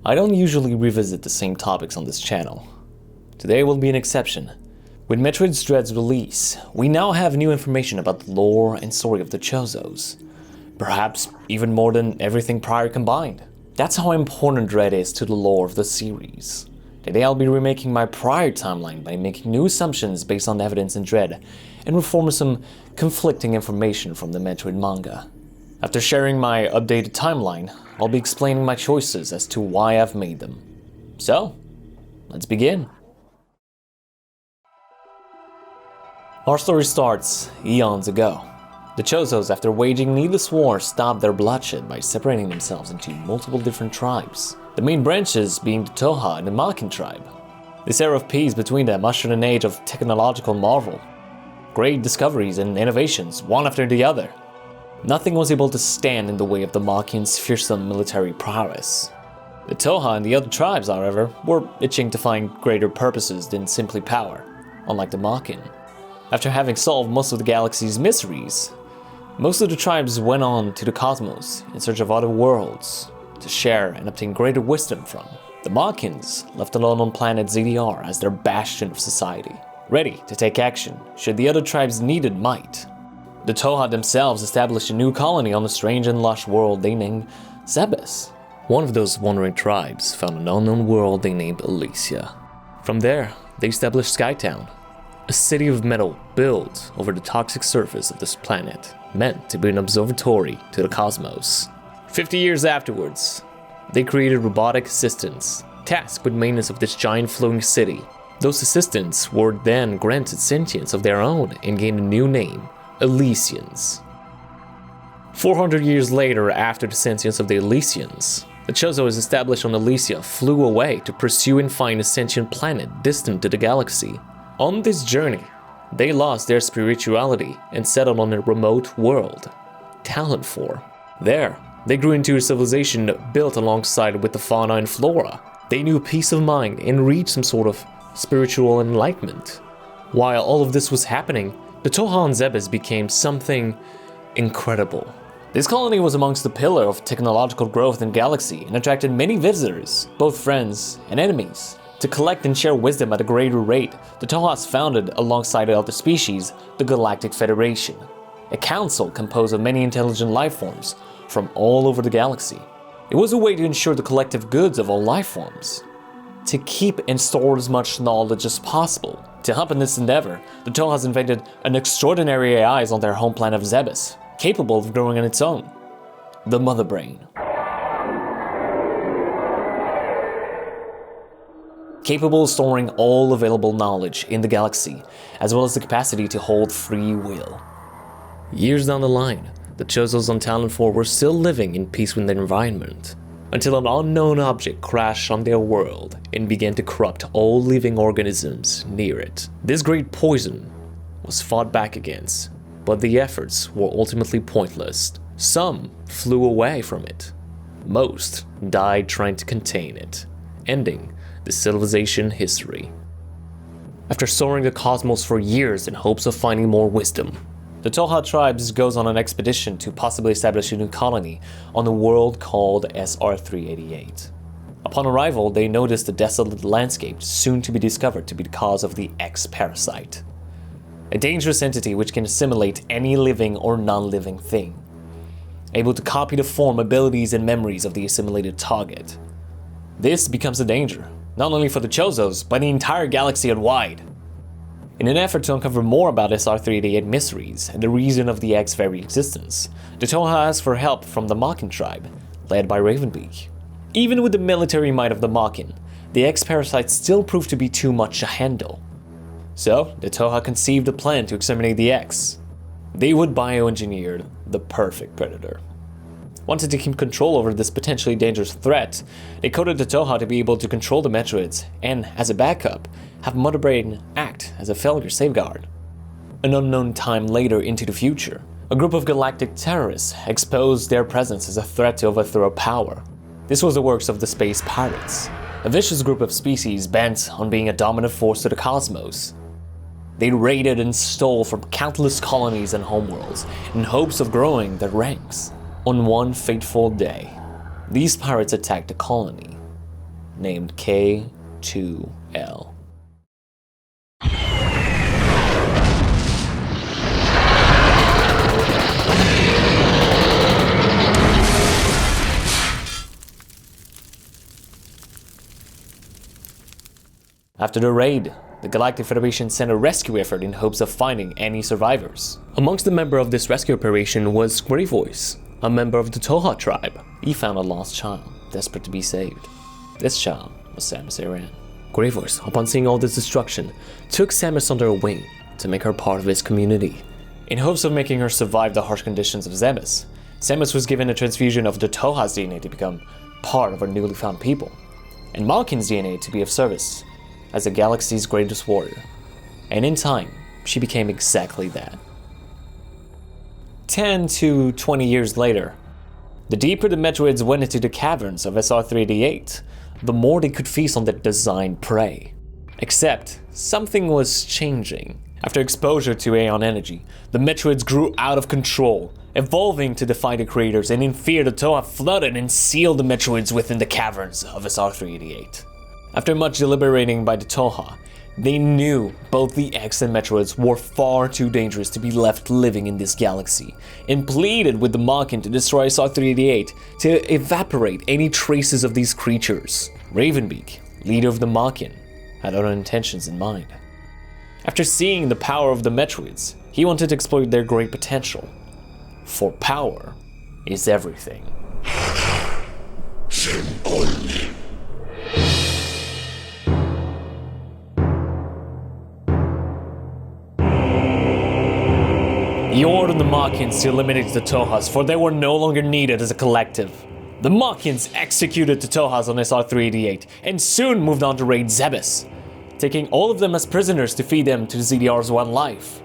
I don't usually revisit the same topics on this channel. Today will be an exception. With Metroid Dread's release, we now have new information about the lore and story of the Chozos. Perhaps even more than everything prior combined. That's how important Dread is to the lore of the series. Today I'll be remaking my prior timeline by making new assumptions based on the evidence in Dread and reforming some conflicting information from the Metroid Manga. After sharing my updated timeline, I'll be explaining my choices as to why I've made them. So, let's begin. Our story starts eons ago. The Chozos, after waging needless war, stopped their bloodshed by separating themselves into multiple different tribes, the main branches being the Toha and the Makin tribe. This era of peace between them ushered an age of technological marvel. Great discoveries and innovations, one after the other. Nothing was able to stand in the way of the Makin's fearsome military prowess. The Toha and the other tribes, however, were itching to find greater purposes than simply power, unlike the Makin. After having solved most of the galaxy's mysteries, most of the tribes went on to the cosmos in search of other worlds to share and obtain greater wisdom from. The Makins left alone on planet ZDR as their bastion of society, ready to take action should the other tribes needed might. The Toha themselves established a new colony on a strange and lush world they named Zebes. One of those wandering tribes found an unknown world they named Elysia. From there, they established Skytown, a city of metal built over the toxic surface of this planet, meant to be an observatory to the cosmos. 50 years afterwards, they created robotic assistants, tasked with maintenance of this giant floating city. Those assistants were then granted sentience of their own and gained a new name, Elysians. 400 years later, after the sentience of the Elysians, the Chozos established on Elysia flew away to pursue and find a sentient planet distant to the galaxy. On this journey, they lost their spirituality and settled on a remote world, Talent 4. There, they grew into a civilization built alongside with the fauna and flora. They knew peace of mind and reached some sort of spiritual enlightenment. While all of this was happening, the Toha and Zebes became something incredible. This colony was amongst the pillar of technological growth in the galaxy and attracted many visitors, both friends and enemies. To collect and share wisdom at a greater rate, the Tohas founded, alongside other species, the Galactic Federation, a council composed of many intelligent life forms from all over the galaxy. It was a way to ensure the collective goods of all life forms, to keep and store as much knowledge as possible. To help in this endeavor, the Tohas invented an extraordinary AI on their home planet of Zebes, capable of growing on its own, the Mother Brain. Capable of storing all available knowledge in the galaxy, as well as the capacity to hold free will. Years down the line, the Chozos on Talent 4 were still living in peace with their environment, until an unknown object crashed on their world and began to corrupt all living organisms near it. This great poison was fought back against, but the efforts were ultimately pointless. Some flew away from it. Most died trying to contain it, ending the civilization history. After soaring the cosmos for years in hopes of finding more wisdom, the Toha tribes goes on an expedition to possibly establish a new colony on a world called SR-388. Upon arrival, they notice the desolate landscape soon to be discovered to be the cause of the X-Parasite, a dangerous entity which can assimilate any living or non-living thing, able to copy the form, abilities, and memories of the assimilated target. This becomes a danger, not only for the Chozos, but the entire galaxy at wide. In an effort to uncover more about SR-388 mysteries and the reason of the X's very existence, the Toha asked for help from the Makin tribe, led by Ravenbeak. Even with the military might of the Makin, the X-Parasite still proved to be too much to handle. So, the Toha conceived a plan to exterminate the X. They would bioengineer the perfect predator. Wanted to keep control over this potentially dangerous threat, they coded the Toha to be able to control the Metroids and, as a backup, have Mother Brain act as a failure safeguard. An unknown time later into the future, a group of galactic terrorists exposed their presence as a threat to overthrow power. This was the works of the Space Pirates, a vicious group of species bent on being a dominant force to the cosmos. They raided and stole from countless colonies and homeworlds in hopes of growing their ranks. On one fateful day, these pirates attacked the colony. named K2L. After the raid, the Galactic Federation sent a rescue effort in hopes of finding any survivors. Amongst the members of this rescue operation was Grey Voice, a member of the Toha tribe. He found a lost child, desperate to be saved. This child was Samus Aran. Grey Voice, upon seeing all this destruction, took Samus under her wing to make her part of his community. In hopes of making her survive the harsh conditions of Zebes, Samus was given a transfusion of the Toha's DNA to become part of her newly found people, and Malkin's DNA to be of service as the galaxy's greatest warrior. And in time, she became exactly that. 10 to 20 years later, the deeper the Metroids went into the caverns of SR388, the more they could feast on their designed prey. Except, something was changing. After exposure to Aeon energy, the Metroids grew out of control, evolving to defy the creators, and in fear the Toha flooded and sealed the Metroids within the caverns of SR388. After much deliberating by the Toha, they knew both the X and Metroids were far too dangerous to be left living in this galaxy, and pleaded with the Malkin to destroy SR388 to evaporate any traces of these creatures. Ravenbeak, leader of the Malkin, had other intentions in mind. After seeing the power of the Metroids, he wanted to exploit their great potential. For power is everything. He ordered the Malkins to eliminate the Tohas, for they were no longer needed as a collective. The Malkins executed the Tohas on SR388 and soon moved on to raid Zebes, taking all of them as prisoners to feed them to ZDR's one life.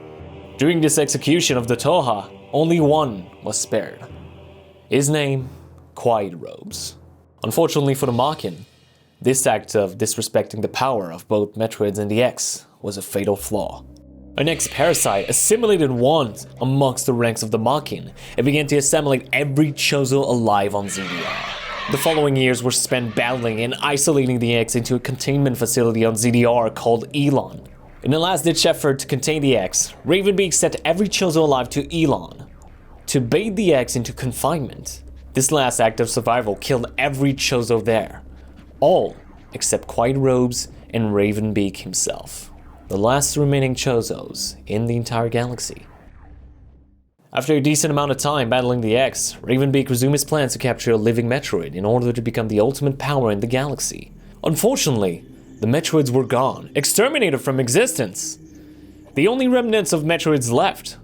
During this execution of the Toha, only one was spared. His name, Quiet Robes. Unfortunately for the Malkin, this act of disrespecting the power of both Metroids and the X was a fatal flaw. An X-parasite assimilated once amongst the ranks of the Malkin and began to assimilate every Chozo alive on ZDR. The following years were spent battling and isolating the X into a containment facility on ZDR called Elon. In a last-ditch effort to contain the X, Ravenbeak sent every Chozo alive to Elon to bait the X into confinement. This last act of survival killed every Chozo there, all except Quiet Robes and Ravenbeak himself, the last remaining Chozos in the entire galaxy. After a decent amount of time battling the X, Ravenbeak resumed his plans to capture a living Metroid in order to become the ultimate power in the galaxy. Unfortunately, the Metroids were gone, exterminated from existence. The only remnants of Metroids left,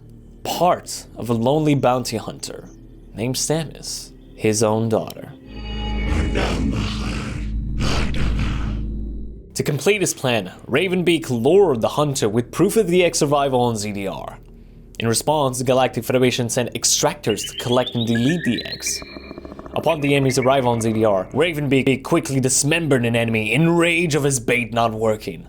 part of a lonely bounty hunter named Samus, his own daughter. To complete his plan, Ravenbeak lured the hunter with proof of the X survival on ZDR. In response, the Galactic Federation sent extractors to collect and delete the X. Upon the enemy's arrival on ZDR, Ravenbeak quickly dismembered an enemy in rage of his bait not working,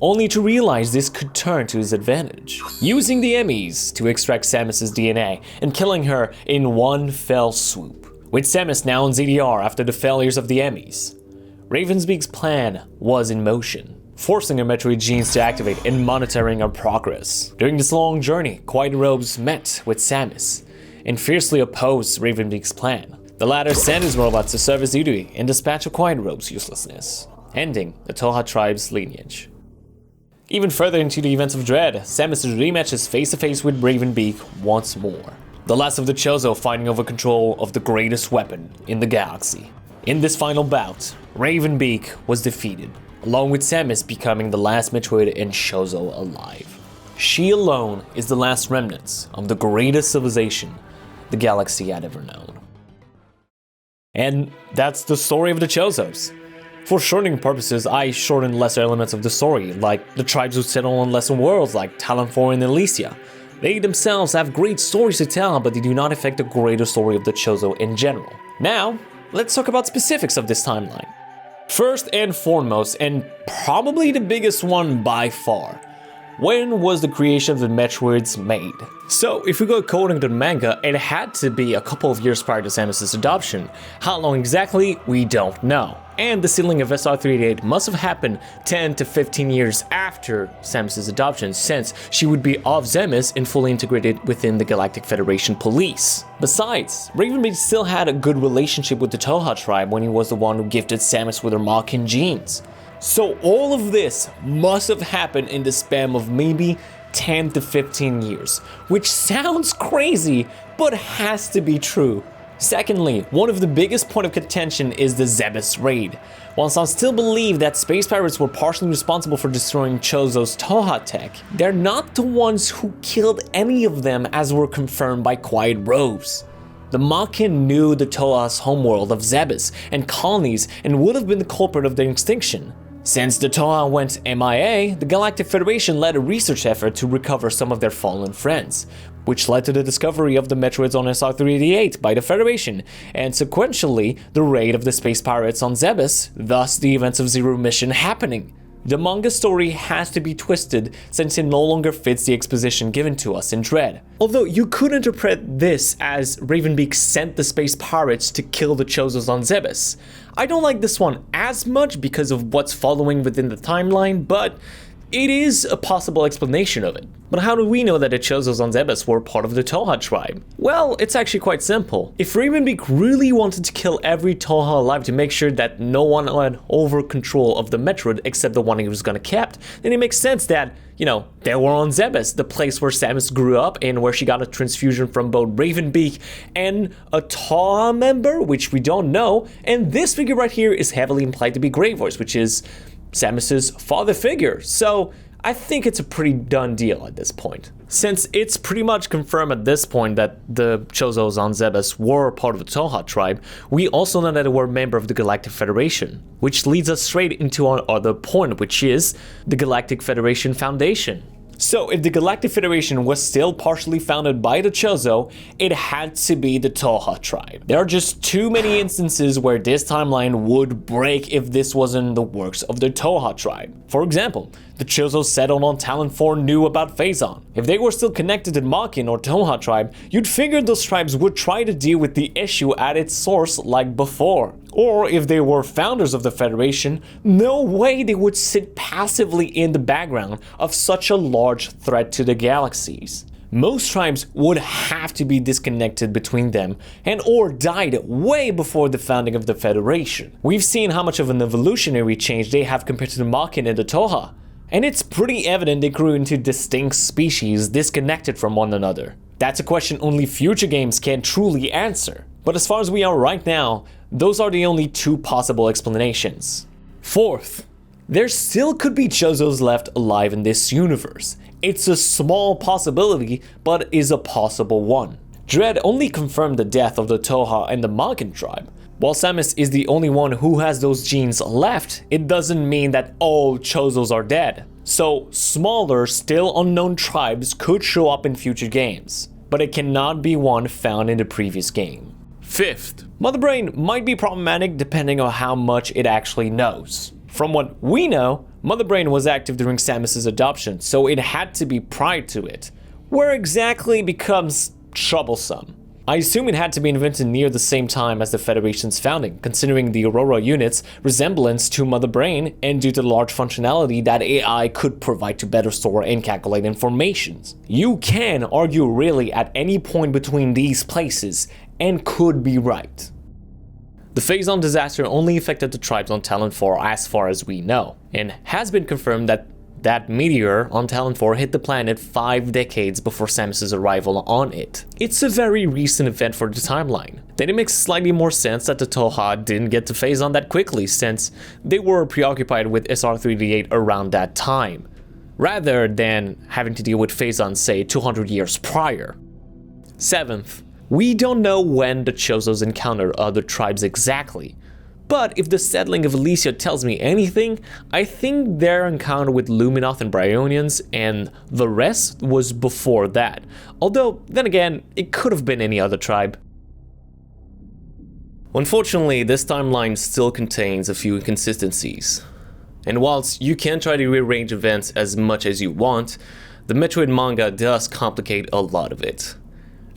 only to realize this could turn to his advantage, using the Emmys to extract Samus's DNA and killing her in one fell swoop. With Samus now on ZDR after the failures of the Emmys, Ravenbeak's plan was in motion, forcing her Metroid genes to activate and monitoring her progress. During this long journey, Quiet Robes met with Samus and fiercely opposed Ravenbeak's plan. The latter sent his robots to serve his duty and dispatch of Quiet Robes' uselessness, ending the Toha tribe's lineage. Even further into the events of Dread, Samus rematches face-to-face with Ravenbeak once more, the last of the Chozo fighting over control of the greatest weapon in the galaxy. In this final bout, Ravenbeak was defeated, along with Samus becoming the last Metroid and Chozo alive. She alone is the last remnants of the greatest civilization the galaxy had ever known. And that's the story of the Chozos. For shortening purposes, I shortened lesser elements of the story, like the tribes who settle on lesser worlds like Talon 4 and Elysia. They themselves have great stories to tell, but they do not affect the greater story of the Chozo in general. Now, let's talk about specifics of this timeline. First and foremost, and probably the biggest one by far, when was the creation of the Metroids made? So, if we go according to the manga, it had to be a couple of years prior to Samus's adoption. How long exactly, we don't know. And the sealing of SR-388 must have happened 10 to 15 years after Samus's adoption, since she would be of Zebes and fully integrated within the Galactic Federation police. Besides, Ravenbeak still had a good relationship with the Touhou tribe when he was the one who gifted Samus with her Machine genes. So all of this must have happened in the span of maybe 10 to 15 years, which sounds crazy, but has to be true. Secondly, one of the biggest point of contention is the Zebes Raid. While some still believe that space pirates were partially responsible for destroying Chozo's Touhou tech, they're not the ones who killed any of them, as were confirmed by Quiet Rose. The Machine knew the Touhou's homeworld of Zebes and colonies and would have been the culprit of their extinction. Since the Touhou went MIA, the Galactic Federation led a research effort to recover some of their fallen friends, which led to the discovery of the Metroids on SR-388 by the Federation, and sequentially, the raid of the space pirates on Zebes, thus the events of Zero Mission happening. The manga story has to be twisted since it no longer fits the exposition given to us in Dread. Although you could interpret this as Ravenbeak sent the space pirates to kill the Chozos on Zebes. I don't like this one as much because of what's following within the timeline, but it is a possible explanation of it. But how do we know that the Chozos on Zebes were part of the Touhou tribe? Well, it's actually quite simple. If Ravenbeak really wanted to kill every Touhou alive to make sure that no one had over control of the Metroid except the one he was gonna kept, then it makes sense that, they were on Zebes, the place where Samus grew up and where she got a transfusion from both Ravenbeak and a Touhou member, which we don't know, and this figure right here is heavily implied to be Grey Voice, which is Samus's father figure, so I think it's a pretty done deal at this point. Since it's pretty much confirmed at this point that the Chozos on Zebes were part of the Touhou tribe, we also know that they were a member of the Galactic Federation, which leads us straight into our other point, which is the Galactic Federation Foundation. So if the Galactic Federation was still partially founded by the Chozo, it had to be the Touhou tribe. There are just too many instances where this timeline would break if this wasn't the works of the Touhou tribe. For example, the Chozo settled on Talon 4 knew about Phazon. If they were still connected to Machine or Touhou tribe, you'd figure those tribes would try to deal with the issue at its source like before. Or if they were founders of the Federation, no way they would sit passively in the background of such a large threat to the galaxies. Most tribes would have to be disconnected between them and or died way before the founding of the Federation. We've seen how much of an evolutionary change they have compared to the Machine and the Touhou, and it's pretty evident they grew into distinct species disconnected from one another. That's a question only future games can truly answer. But as far as we are right now, those are the only two possible explanations. Fourth, there still could be Chozos left alive in this universe. It's a small possibility, but is a possible one. Dread only confirmed the death of the Touhou and the Machine tribe. While Samus is the only one who has those genes left, it doesn't mean that all Chozos are dead. So smaller, still unknown tribes could show up in future games, but it cannot be one found in the previous game. Fifth, Mother Brain might be problematic depending on how much it actually knows. From what we know, Mother Brain was active during Samus's adoption, so it had to be prior to it. Where exactly becomes troublesome. I assume it had to be invented near the same time as the Federation's founding, considering the Aurora unit's resemblance to Mother Brain and due to the large functionality that AI could provide to better store and calculate informations. You can argue really at any point between these places and could be right. The Phazon disaster only affected the tribes on Talon 4 as far as we know, and has been confirmed that that meteor on Talon 4 hit the planet 5 decades before Samus's arrival on it. It's a very recent event for the timeline. Then it makes slightly more sense that the Touhou didn't get to Phazon that quickly, since they were preoccupied with SR-388 around that time, rather than having to deal with Phazon, say, 200 years prior. Seventh, we don't know when the Chozos encountered other tribes exactly. But if the settling of Elysia tells me anything, I think their encounter with Luminoth and Bryonians and the rest was before that. Although, then again, it could have been any other tribe. Unfortunately, this timeline still contains a few inconsistencies. And whilst you can try to rearrange events as much as you want, the Metroid manga does complicate a lot of it.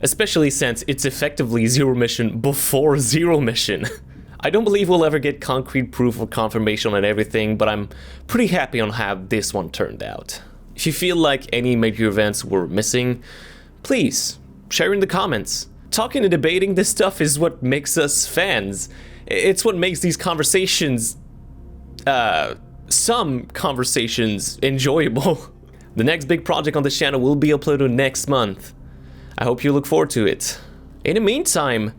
Especially since it's effectively Zero Mission before Zero Mission. I don't believe we'll ever get concrete proof or confirmation on everything, but I'm pretty happy on how this one turned out. If you feel like any major events were missing, please share in the comments. Talking and debating this stuff is what makes us fans. It's what makes these conversations, some conversations, enjoyable. The next big project on this channel will be uploaded next month. I hope you look forward to it. In the meantime,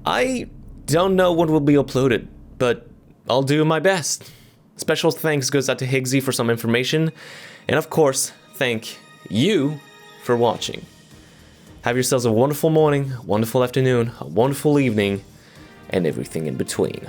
I don't know what will be uploaded, but I'll do my best. Special thanks goes out to Higgsy for some information, and of course, thank you for watching. Have yourselves a wonderful morning, wonderful afternoon, a wonderful evening, and everything in between.